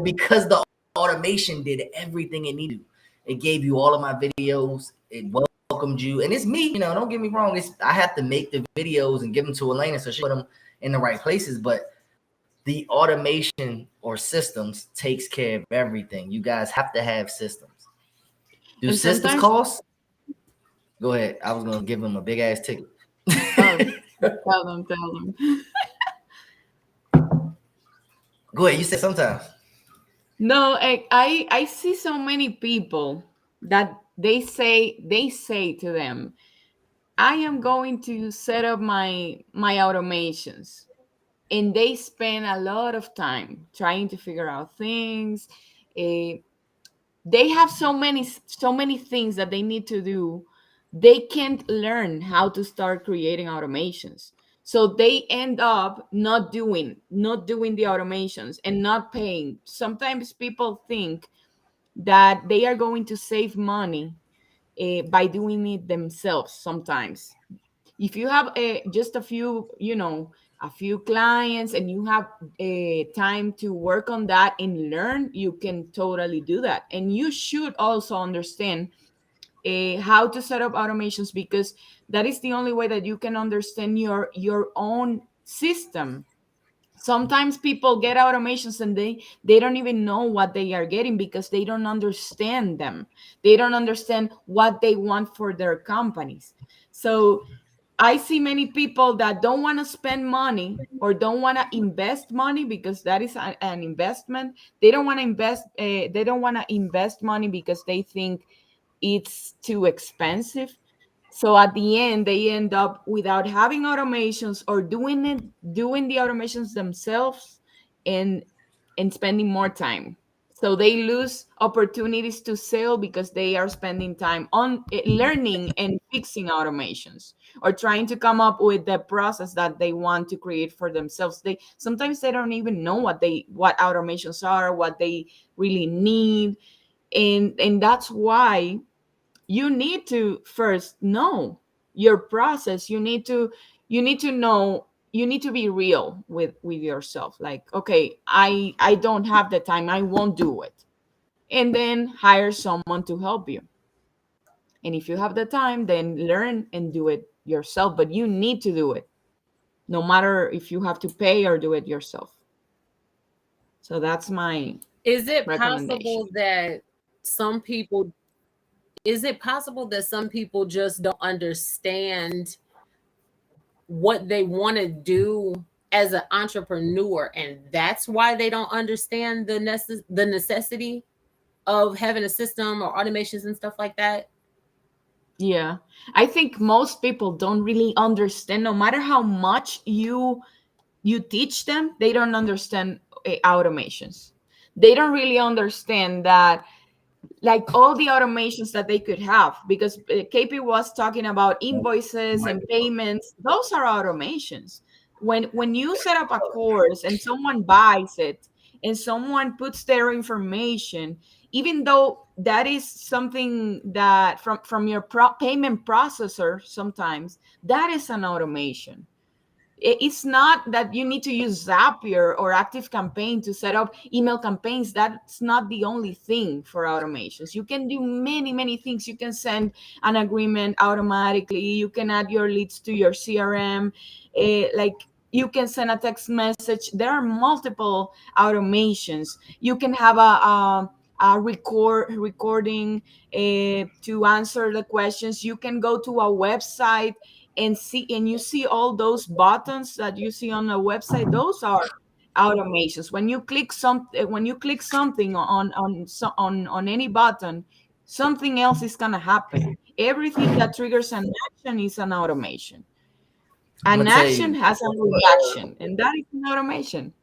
Because the automation did everything it needed. It gave you all of my videos. It welcomed you. And it's me, don't get me wrong. I have to make the videos and give them to Elena so she put them in the right places. But the automation or systems takes care of everything. You guys have to have systems. Do systems cost? Go ahead. I was going to give them a big ass ticket. Tell them. Go ahead. You said sometimes. No, I see so many people that they say to them, I am going to set up my automations. And they spend a lot of time trying to figure out things. They have so many things that they need to do. They can't learn how to start creating automations. So they end up not doing the automations and not paying. Sometimes people think that they are going to save money by doing it themselves. Sometimes if you have just a few clients and you have time to work on that and learn, you can totally do that. And you should also understand how to set up automations, because that is the only way that you can understand your own system. Sometimes people get automations and they don't even know what they are getting because they don't understand them. They don't understand what they want for their companies. So I see many people that don't want to spend money or don't want to invest money, because that is an investment. They don't want to invest. They don't want to invest money because they think it's too expensive. So at the end, they end up without having automations or doing the automations themselves and spending more time. So they lose opportunities to sell because they are spending time on learning and fixing automations or trying to come up with the process that they want to create for themselves. Sometimes they don't even know what automations are, what they really need. And that's why you need to first know your process. You need to know, you need to be real with yourself. Like, okay, I don't have the time, I won't do it. And then hire someone to help you. And if you have the time, then learn and do it yourself. But you need to do it, no matter if you have to pay or do it yourself. So that's my Is it possible that some people just don't understand what they want to do as an entrepreneur, and that's why they don't understand the necessity of having a system or automations and stuff like that? Yeah, I think most people don't really understand. No matter how much you teach them, they don't understand automations. They don't really understand that, like, all the automations that they could have, because KP was talking about invoices and payments. Those are automations. When you set up a course and someone buys it and someone puts their information, even though that is something that from your payment processor, sometimes that is an automation. It's not that you need to use Zapier or ActiveCampaign to set up email campaigns. That's not the only thing for automations. You can do many, many things. You can send an agreement automatically. You can add your leads to your CRM. Like you can send a text message. There are multiple automations. You can have a recording to answer the questions. You can go to a website and you see all those buttons that you see on a website. Those are automations. When you click something on any button, something else is going to happen. Everything that triggers an action is an automation. I'm An gonna tell action you, has a reaction, and that is an automation.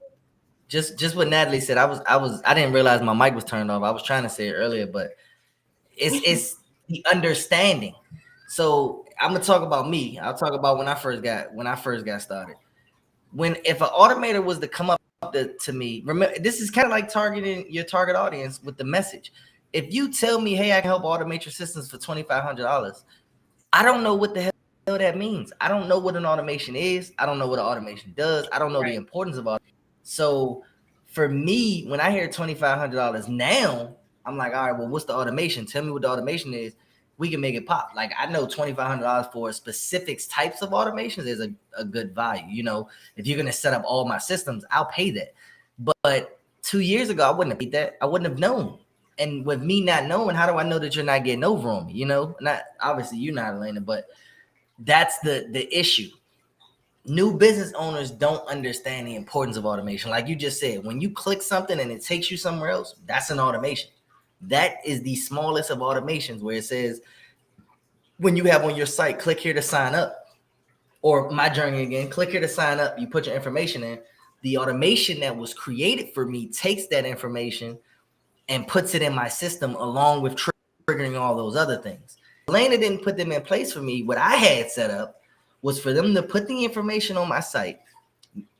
just what Natalie said. I didn't realize my mic was turned off. I was trying to say it earlier, but it's the understanding. So I'm gonna talk about me. I'll talk about when I first got started. If an automator was to come up to me, remember, this is kind of like targeting your target audience with the message. If you tell me, hey, I can help automate your systems for $2,500, I don't know what the hell that means. I don't know what an automation is. I don't know what an automation does. I don't know the importance of automation. So for me, when I hear $2,500 now, I'm like, all right, well, what's the automation? Tell me what the automation is. We can make it pop. Like, I know $2,500 for specific types of automations is a good value. You know, if you're going to set up all my systems, I'll pay that. But 2 years ago, I wouldn't have paid that. I wouldn't have known. And with me not knowing, how do I know that you're not getting over on me? You know, not obviously you're not, Elena, but that's the issue. New business owners don't understand the importance of automation. Like you just said, when you click something and it takes you somewhere else, that's an automation. That is the smallest of automations, where it says, when you have on your site, click here to sign up, or My Journey again, click here to sign up. You put your information in. The automation that was created for me takes that information and puts it in my system along with triggering all those other things. Elena didn't put them in place for me. What I had set up was for them to put the information on my site,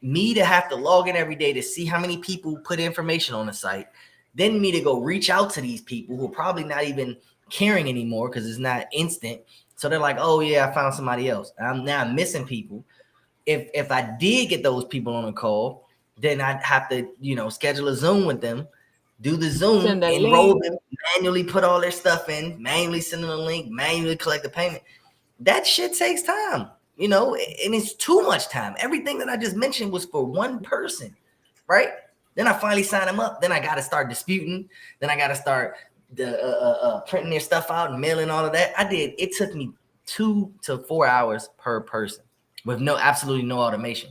me to have to log in every day to see how many people put information on the site, then me to go reach out to these people who are probably not even caring anymore because it's not instant. So they're like, oh yeah, I found somebody else. I'm now missing people. If I did get those people on a call, then I'd have to, schedule a Zoom with them, do the Zoom, enroll them, manually put all their stuff in, manually send them a link, manually collect the payment. That shit takes time, and it's too much time. Everything that I just mentioned was for one person, right? Then I finally sign them up. Then I got to start disputing. Then I got to start printing their stuff out and mailing all of that. It took me 2 to 4 hours per person with absolutely no automation.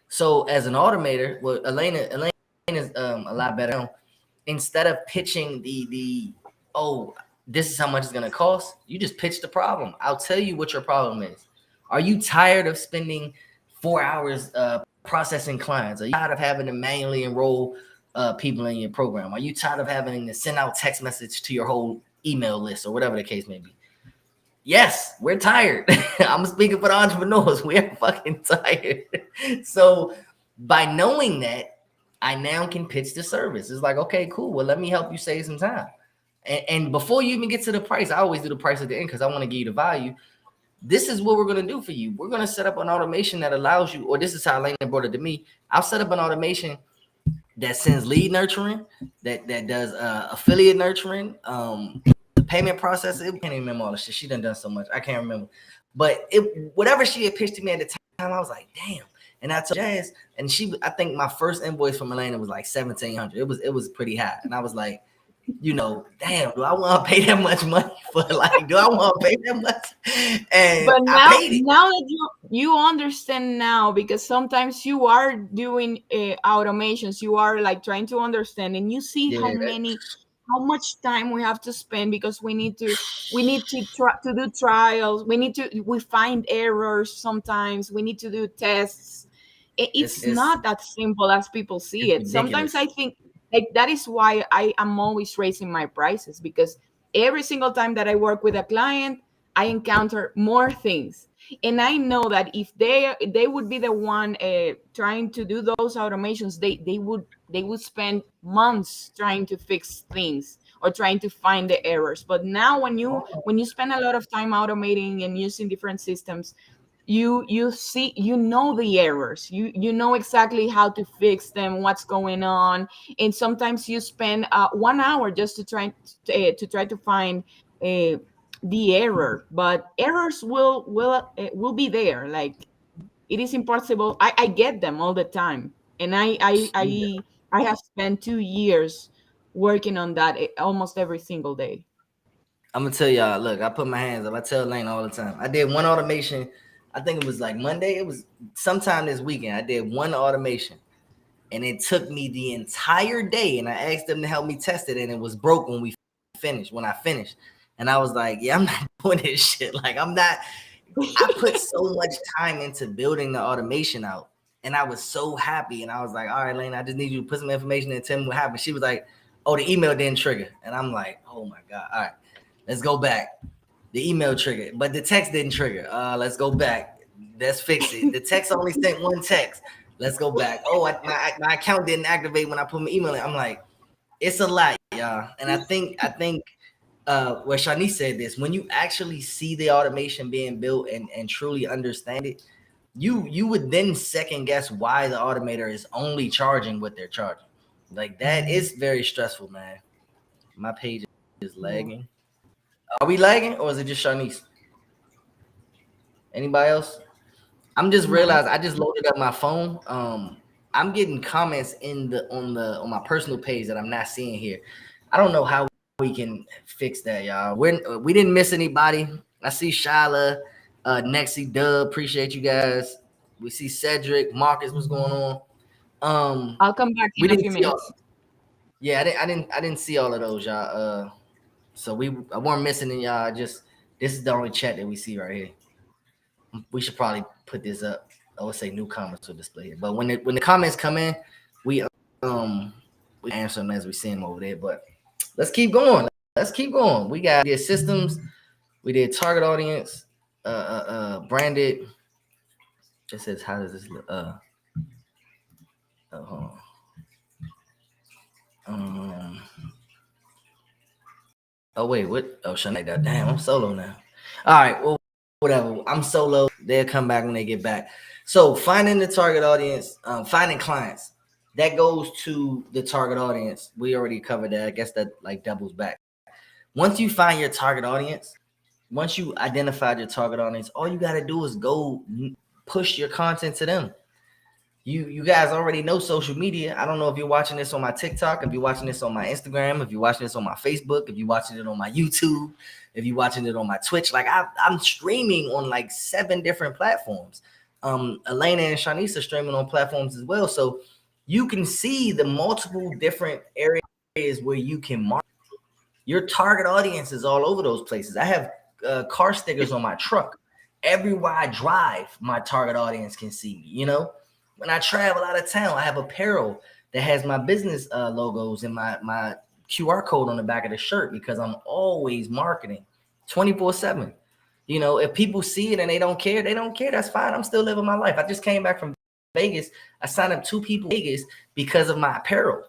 So as an automator, well, Elena is a lot better. Instead of pitching this is how much it's going to cost, you just pitch the problem. I'll tell you what your problem is. Are you tired of spending 4 hours processing clients? Are you tired of having to manually enroll people in your program? Are you tired of having to send out text message to your whole email list or whatever the case may be? Yes, we're tired. I'm speaking for the entrepreneurs. We're fucking tired. So by knowing that, I now can pitch the service. It's like, okay, cool. Well, let me help you save some time. And before you even get to the price, I always do the price at the end because I want to give you the value. This is what we're going to do for you. We're going to set up an automation that allows you, or this is how Elena brought it to me. I'll set up an automation that sends lead nurturing, that does affiliate nurturing, the payment process. I can't even remember all the shit. She done so much. I can't remember. But whatever she had pitched to me at the time, I was like, damn. And I told Jazz, and I think my first invoice from Elena was like $1,700. It was pretty high. And I was like, damn, do I want to pay that much money for do I want to pay that much? And but I paid it. Now that you understand now, because sometimes you are doing automations, you are like trying to understand, and you see how much time we have to spend because we need to try to do trials. We find errors sometimes. We need to do tests. It's not that simple as people see it. Sometimes I think that is why I am always raising my prices, because every single time that I work with a client, I encounter more things. And I know that if they would be the one trying to do those automations, they would spend months trying to fix things or trying to find the errors. But now when you spend a lot of time automating and using different systems, you see, you know the errors, you know exactly how to fix them, what's going on. And sometimes you spend 1 hour just to try to find uh, the error. But errors will be there. Like, it is impossible. I get them all the time, and I have spent 2 years working on that almost every single day. I'm gonna tell y'all. Look, I put my hands up. I tell Lane all the time. I did one automation. I think it was like Monday. It was sometime this weekend. I did one automation, and it took me the entire day. And I asked them to help me test it, and it was broke when we finished. When I finished, and I was like, "Yeah, I'm not doing this shit. Like, I'm not." I put so much time into building the automation out, and I was so happy. And I was like, "All right, Lane, I just need you to put some information and tell me what happened." She was like, "Oh, the email didn't trigger," and I'm like, "Oh my god! All right, let's go back. The email triggered, but the text didn't trigger. Let's go back. Let's fix it. The text only sent one text. Let's go back. Oh, my account didn't activate when I put my email in." I'm like, it's a lot, y'all. And I think where Shanice said this, when you actually see the automation being built and truly understand it, you would then second guess why the automator is only charging what they're charging. Like, that is very stressful, man. My page is lagging. Are we lagging, or is it just Shanice? Anybody else? I'm just realized I just loaded up my phone. I'm getting comments on my personal page that I'm not seeing here. I don't know how we can fix that, y'all. We didn't miss anybody. I see Shyla, Nexie, Dub. Appreciate you guys. We see Cedric, Marcus. What's going on? I'll come back We in a didn't few see all. minutes. Yeah, I didn't see all of those, y'all. So I weren't missing it, y'all. Just this is the only chat that we see right here. We should probably put this up. I would say new comments will display here. But when the comments come in, we answer them as we see them over there. But let's keep going. Let's keep going. We did systems, we did target audience, branded. It says, how does this look? Oh wait, what? Oh, Shanae, damn, I'm solo now. All right, well, whatever. I'm solo. They'll come back when they get back. So finding the target audience, finding clients, that goes to the target audience. We already covered that. I guess that like doubles back. Once you find your target audience, once you identified your target audience, all you got to do is go push your content to them. You guys already know social media. I don't know if you're watching this on my TikTok, if you're watching this on my Instagram, if you're watching this on my Facebook, if you're watching it on my YouTube, if you're watching it on my Twitch. Like, I'm streaming on like 7 different platforms. Elena and Shanice are streaming on platforms as well. So you can see the multiple different areas where you can market. Your target audience is all over those places. I have car stickers on my truck. Everywhere I drive, my target audience can see me, you know? When I travel out of town, I have apparel that has my business logos and my QR code on the back of the shirt, because I'm always marketing 24/7. You know, if people see it and they don't care, That's fine. I'm still living my life. I just came back from Vegas. I signed up 2 people in Vegas because of my apparel.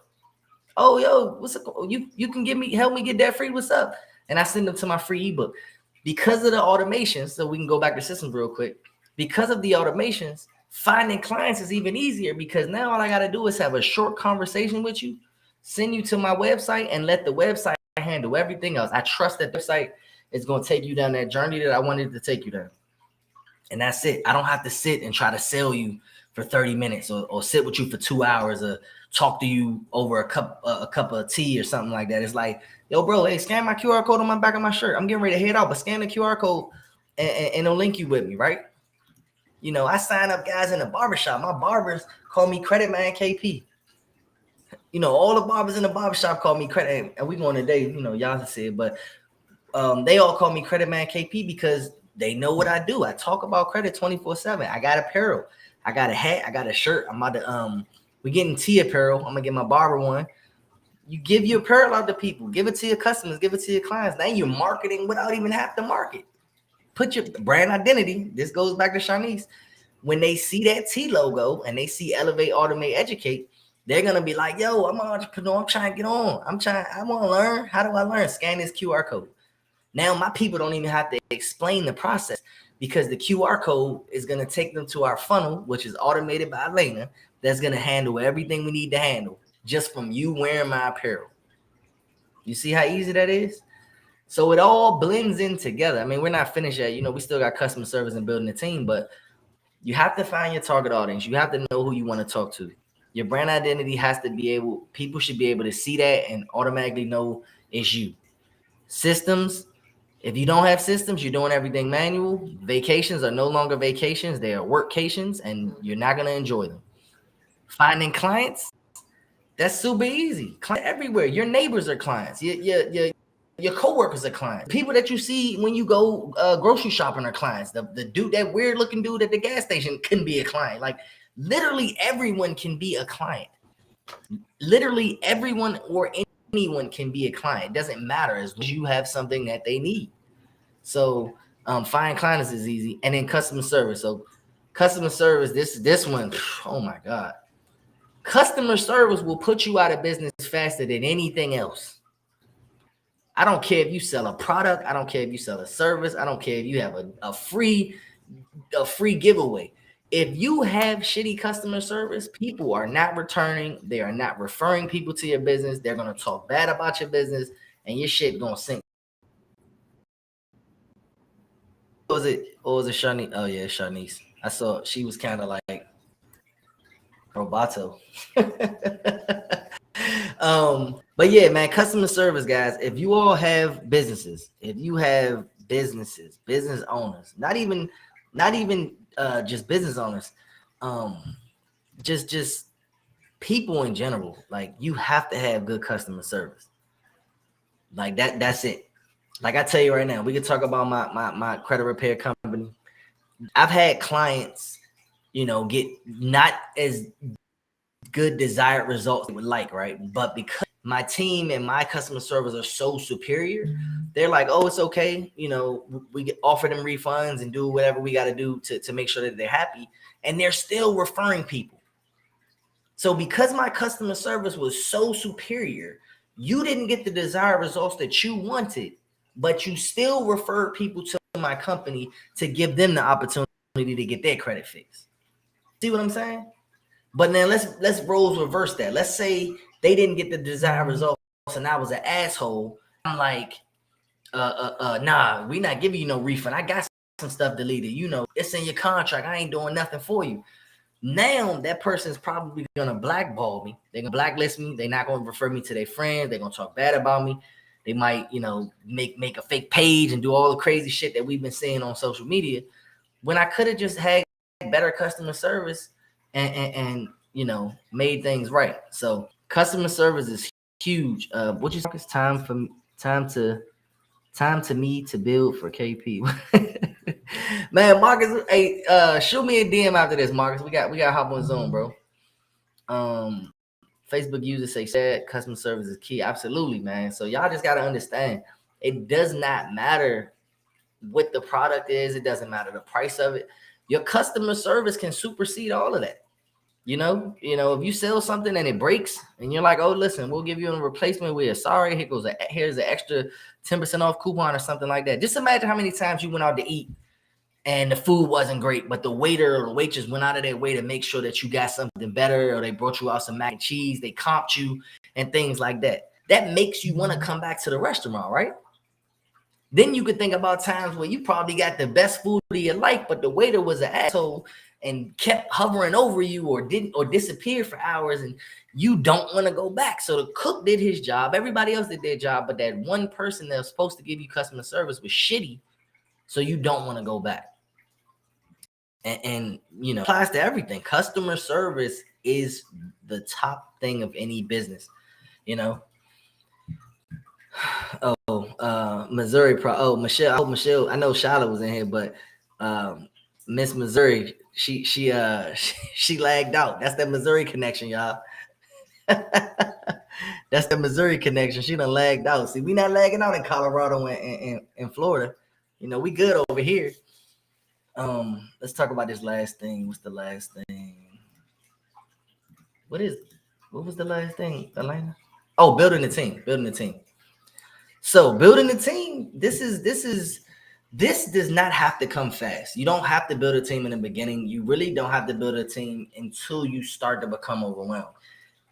Oh, yo, what's up? You can help me get that free. What's up? And I send them to my free ebook because of the automations. So we can go back to systems real quick. Because of the automations, finding clients is even easier, because now all I got to do is have a short conversation with you, send you to my website, and let the website handle everything else. I trust that the website is going to take you down that journey that I wanted to take you down. And that's it. I don't have to sit and try to sell you for 30 minutes or sit with you for 2 hours or talk to you over a cup of tea or something like that. It's like, yo, bro, hey, scan my QR code on my back of my shirt. I'm getting ready to head out, but scan the QR code and it'll link you with me, right? You know, I sign up guys in the barbershop. My barbers call me Credit Man KP. You know, all the barbers in the barbershop call me Credit, and we going today, you know, y'all can see it, but they all call me Credit Man KP because they know what I do. I talk about credit 24/7. I got apparel. I got a hat. I got a shirt. I'm about to we're getting tea apparel. I'm gonna get my barber one. You give your apparel out to people. Give it to your customers. Give it to your clients. Now you're marketing without even having to market. put your brand identity. This goes back to Shanice. When they see that T logo and they see Elevate, Automate, Educate, they're gonna be like, yo, I'm an entrepreneur. I'm trying to get on. I want to learn. How do I learn? Scan this QR code. Now my people don't even have to explain the process because the QR code is gonna take them to our funnel, which is automated by Elena. That's gonna handle everything we need to handle just from you wearing my apparel. You see how easy that is? So it all blends in together. I mean, we're not finished yet. You know, we still got customer service and building a team, but you have to find your target audience. You have to know who you want to talk to. Your brand identity has to be able, people should be able to see that and automatically know it's you. Systems, if you don't have systems, you're doing everything manual. Vacations are no longer vacations. They are workations, and you're not going to enjoy them. Finding clients, that's super easy. Client everywhere. Your neighbors are clients. Your coworkers are clients. People that you see when you go grocery shopping are clients. The dude, that weird looking dude at the gas station, can be a client. Like literally everyone can be a client. Literally everyone or anyone can be a client. It doesn't matter as long as you have something that they need. So find clients is easy. And then customer service. So customer service, this one, oh my God. Customer service will put you out of business faster than anything else. I don't care if you sell a product. I don't care if you sell a service. I don't care if you have a free giveaway. If you have shitty customer service, people are not returning. They are not referring people to your business. They're going to talk bad about your business, and your shit going to sink. Or was it Shanice? Oh yeah, Shanice. I saw she was kind of like Roboto. But yeah, man, customer service, guys. If you all have businesses, business owners, not even just business owners, just people in general, like you have to have good customer service. Like that's it. Like I tell you right now, we can talk about my credit repair company. I've had clients, you know, get not as good desired results they would like, right? But because my team and my customer service are so superior, they're like, oh, it's okay. You know, we offer them refunds and do whatever we got to do to make sure that they're happy. And they're still referring people. So because my customer service was so superior, you didn't get the desired results that you wanted, but you still referred people to my company to give them the opportunity to get their credit fixed. See what I'm saying? But then let's roles reverse that. Let's say they didn't get the desired results and I was an asshole. I'm like, nah, we not giving you no refund. I got some stuff deleted. You know, it's in your contract. I ain't doing nothing for you. Now that person's probably gonna blackball me. They're gonna blacklist me. They're not gonna refer me to their friends. They're gonna talk bad about me. They might, you know, make a fake page and do all the crazy shit that we've been seeing on social media. When I could have just had better customer service and you know, made things right. So customer service is huge. What you talk is time to me to build for KP. Man, Marcus, hey, shoot me a DM after this, Marcus. We got to hop on Zoom, bro. Facebook users say sad customer service is key. Absolutely, man. So y'all just got to understand, it does not matter what the product is. It doesn't matter the price of it. Your customer service can supersede all of that. You know, if you sell something and it breaks and you're like, oh, listen, we'll give you a replacement. We're sorry. Here's an extra 10% off coupon or something like that. Just imagine how many times you went out to eat and the food wasn't great, but the waiter or the waitress went out of their way to make sure that you got something better, or they brought you out some mac and cheese, they comped you and things like that. That makes you want to come back to the restaurant, right? Then you could think about times where you probably got the best food of your life, but the waiter was an asshole and kept hovering over you or disappeared for hours, and you don't want to go back. So the cook did his job, everybody else did their job, but that one person that was supposed to give you customer service was shitty, so you don't want to go back. And you know, applies to everything. Customer service is the top thing of any business, you know. Missouri Michelle. Oh, Michelle. I know Shala was in here, but Miss Missouri, she lagged out. That's that Missouri connection, y'all. That's the Missouri connection. She done lagged out. See, we not lagging out in Colorado and Florida. We good over here. Let's talk about this last thing. What's the last thing? What was the last thing, Elena? Oh, building the team. So building the team, this does not have to come fast. You don't have to build a team in the beginning. You really don't have to build a team until you start to become overwhelmed.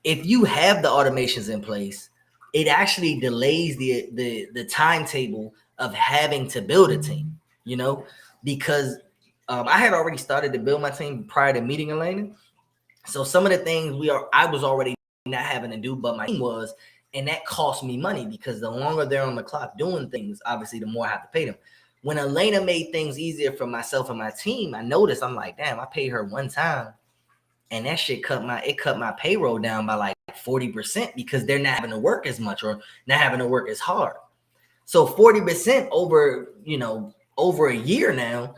If you have the automations in place, it actually delays the timetable of having to build a team, because I had already started to build my team prior to meeting Elena. So some of the things I was already not having to do, but my team was, and that cost me money because the longer they're on the clock doing things, obviously the more I have to pay them. When Elena made things easier for myself and my team, I noticed, I'm like, damn, I paid her one time, and that shit cut my payroll down by like 40% because they're not having to work as much or not having to work as hard. So 40% over a year now,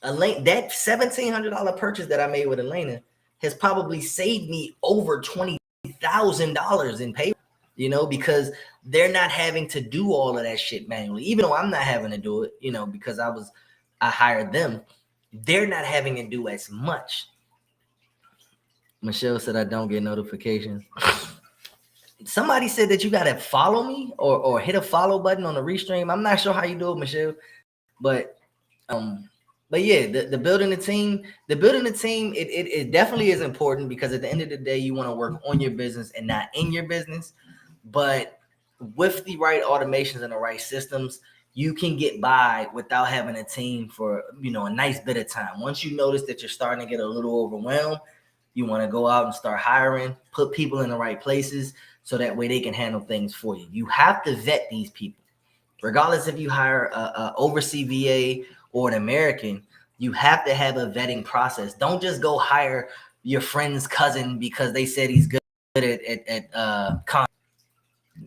that $1,700 purchase that I made with Elena has probably saved me over $20,000 in payroll, because they're not having to do all of that shit manually. Even though I'm not having to do it, because I hired them, they're not having to do as much. Michelle said I don't get notifications. Somebody said that you gotta follow me or hit a follow button on the restream. I'm not sure how you do it, Michelle, but yeah, the building the team, it definitely is important because at the end of the day, you want to work on your business and not in your business. But with the right automations and the right systems, you can get by without having a team for a nice bit of time. Once you notice that you're starting to get a little overwhelmed, you want to go out and start hiring, put people in the right places so that way they can handle things for you. You have to vet these people. Regardless if you hire a overseas VA or an American, you have to have a vetting process. Don't just go hire your friend's cousin because they said he's good at content.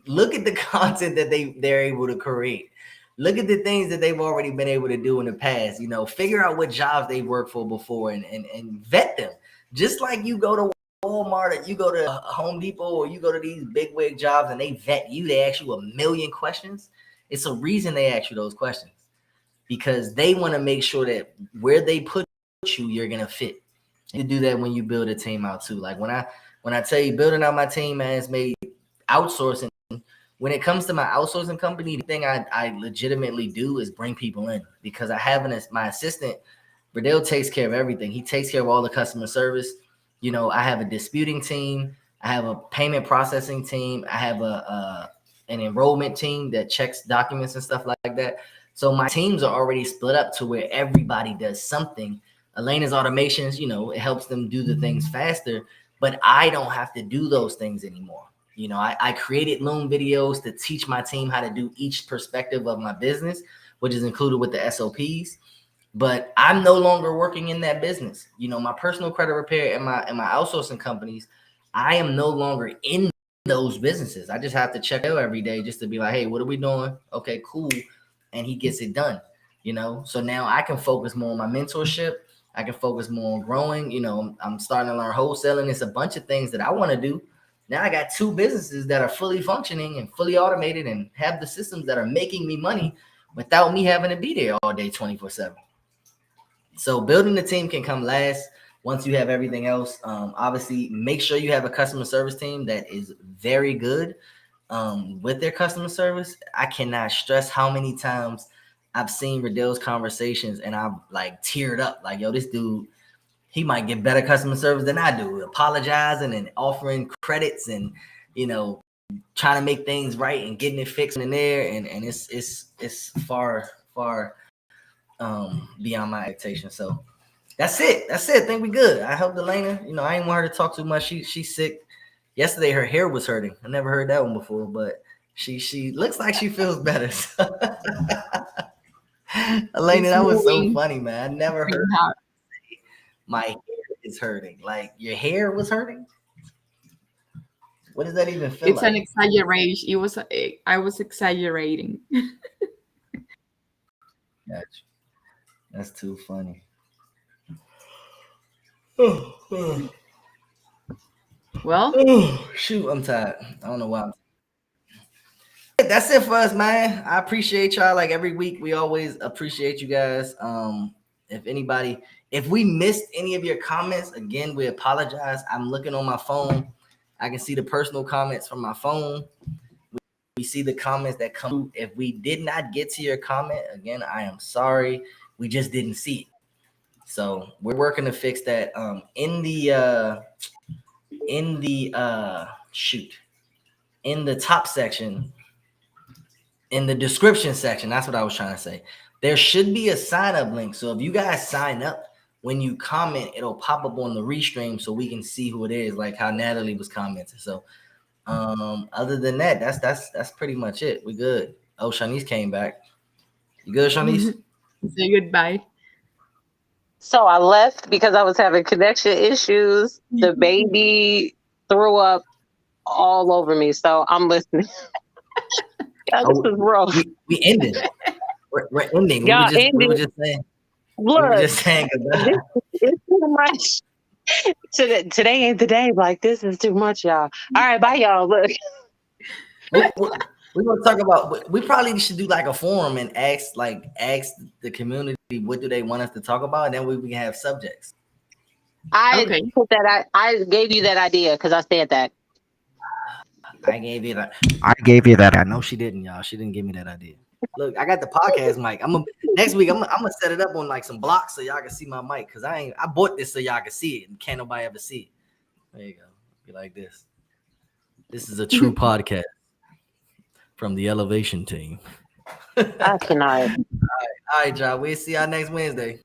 Look at the content that they're able to create. Look at the things that they've already been able to do in the past. Figure out what jobs they've worked for before and vet them. Just like you go to Walmart or you go to Home Depot or you go to these big wig jobs and they vet you, they ask you a million questions. It's a reason they ask you those questions because they want to make sure that where they put you, you're going to fit. You do that when you build a team out too. Like when I tell you building out my team, man, it's made outsourcing. When it comes to my outsourcing company, the thing I legitimately do is bring people in because I have my assistant, Bradell takes care of everything. He takes care of all the customer service. I have a disputing team. I have a payment processing team. I have an enrollment team that checks documents and stuff like that. So my teams are already split up to where everybody does something. Elena's automations, it helps them do the things faster, but I don't have to do those things anymore. I created Loom videos to teach my team how to do each perspective of my business, which is included with the SOPs. But I'm no longer working in that business. My personal credit repair and my outsourcing companies, I am no longer in those businesses. I just have to check out every day just to be like, hey, what are we doing? Okay, cool. And he gets it done, So now I can focus more on my mentorship. I can focus more on growing. I'm starting to learn wholesaling. It's a bunch of things that I want to do. Now I got two businesses that are fully functioning and fully automated and have the systems that are making me money without me having to be there all day 24/7. So building the team can come last once you have everything else. Obviously, make sure you have a customer service team that is very good with their customer service. I cannot stress how many times I've seen Riddell's conversations and I've like teared up. Like, yo, this dude, he might get better customer service than I do. Apologizing and offering credits and, trying to make things right and getting it fixed in there. And it's far beyond my expectation. So that's it. I think we good. I hope Elena, I ain't want her to talk too much. She's sick. Yesterday her hair was hurting. I never heard that one before, but she looks like she feels better. Elena, that was so funny, man. I never heard my hair is hurting. Like your hair was hurting. What does that even feel like? It's an exaggeration. I was exaggerating. Gotcha. That's too funny. Well, shoot, I'm tired. I don't know why. That's it for us, man. I appreciate y'all. Like every week, we always appreciate you guys. If we missed any of your comments, again, we apologize. I'm looking on my phone. I can see the personal comments from my phone. We see the comments that come. If we did not get to your comment, again, I am sorry. We just didn't see it. So we're working to fix that. In the top section, in the description section, that's what I was trying to say. There should be a sign up link. So if you guys sign up, when you comment, it'll pop up on the restream so we can see who it is, like how Natalie was commenting. So other than that, that's pretty much it. We good. Oh, Shanice came back. You good, Shanice? Say goodbye. So I left because I was having connection issues. The baby threw up all over me, so I'm listening. This is rough. We ended. We're ending. Y'all we were just saying. Look, we were just saying goodbye. It's too much. Today ain't the day. Like, this is too much, y'all. All right, bye, y'all. Look. We're gonna talk about. We probably should do like a forum and ask the community what do they want us to talk about, and then we can have subjects. I gave you that idea because I said that. I gave you that. I know she didn't, y'all. She didn't give me that idea. Look, I got the podcast mic. Next week. I'm gonna set it up on like some blocks so y'all can see my mic because I bought this so y'all can see it and can't nobody ever see it. There you go. Be like this. This is a true podcast from the Elevation team. I cannot. All right, y'all. We'll see y'all next Wednesday.